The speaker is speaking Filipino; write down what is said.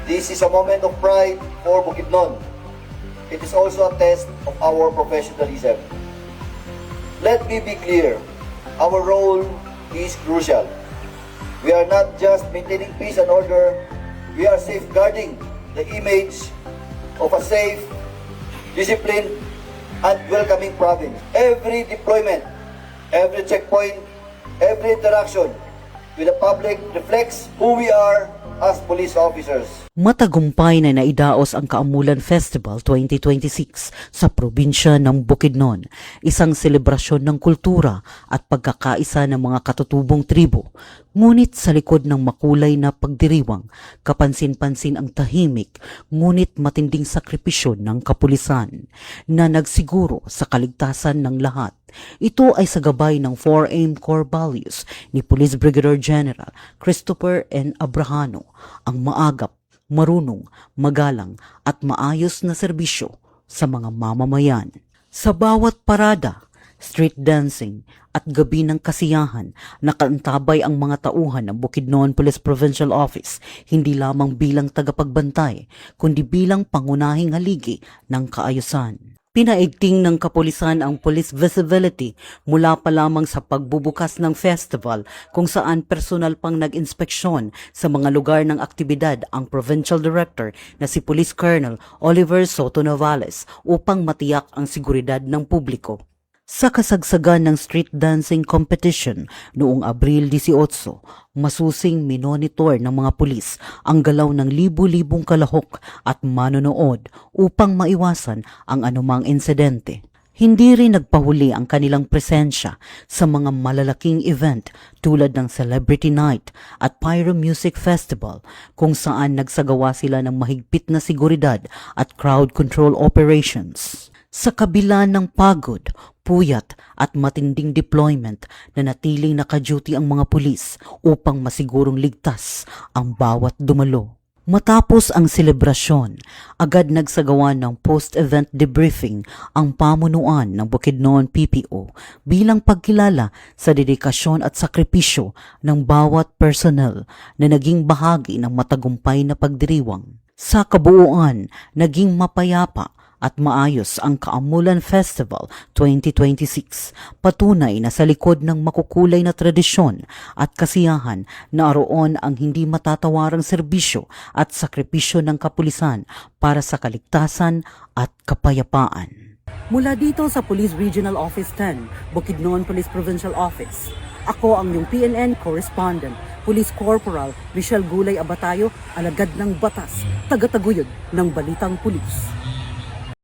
This is a moment of pride for Bukidnon. It is also a test of our professionalism. Let me be clear, our role is crucial. We are not just maintaining peace and order, we are safeguarding the image of a safe, disciplined, and welcoming province. Every deployment, every checkpoint, every interaction with the public reflects who we are as police officers. Matagumpay na naidaos ang Kaamulan Festival 2026 sa probinsya ng Bukidnon, isang selebrasyon ng kultura at pagkakaisa ng mga katutubong tribo. Ngunit sa likod ng makulay na pagdiriwang, kapansin-pansin ang tahimik ngunit matinding sakripisyo ng kapulisan na nagsiguro sa kaligtasan ng lahat. Ito ay sa gabay ng 4 core values ni Police Brigadier General Christopher N. Abrahano, ang maagap, marunong, magalang at maayos na serbisyo sa mga mamamayan. Sa bawat parada, street dancing at gabi ng kasiyahan, nakaantabay ang mga tauhan ng Bukidnon Police Provincial Office hindi lamang bilang tagapagbantay, kundi bilang pangunahing haligi ng kaayusan. Pinaigting ng kapulisan ang police visibility mula pa lamang sa pagbubukas ng festival kung saan personal pang nag-inspeksyon sa mga lugar ng aktibidad ang Provincial Director na si Police Colonel Oliver Soto Novales upang matiyak ang seguridad ng publiko. Sa kasagsagan ng street dancing competition noong Abril 18, masusing minonitor ng mga pulis ang galaw ng libu-libong kalahok at manonood upang maiwasan ang anumang insidente. Hindi rin nagpahuli ang kanilang presensya sa mga malalaking event tulad ng Celebrity Night at Pyro Music Festival kung saan nagsagawa sila ng mahigpit na seguridad at crowd control operations. Sa kabila ng pagod, puyat at matinding deployment na natiling naka-duty ang mga pulis upang masigurong ligtas ang bawat dumalo. Matapos ang selebrasyon, agad nagsagawa ng post-event debriefing ang pamunuan ng Bukidnon PPO bilang pagkilala sa dedikasyon at sakripisyo ng bawat personnel na naging bahagi ng matagumpay na pagdiriwang. Sa kabuuan, naging mapayapa at maayos ang Kaamulan Festival 2026, patunay na sa likod ng makukulay na tradisyon at kasiyahan naroon ang hindi matatawarang serbisyo at sakripisyo ng kapulisan para sa kaligtasan at kapayapaan. Mula dito sa Police Regional Office 10, Bukidnon Police Provincial Office, ako ang iyong PNN Correspondent, Police Corporal Michelle Gulay Abatayo, alagad ng batas, tagataguyod ng Balitang Pulis.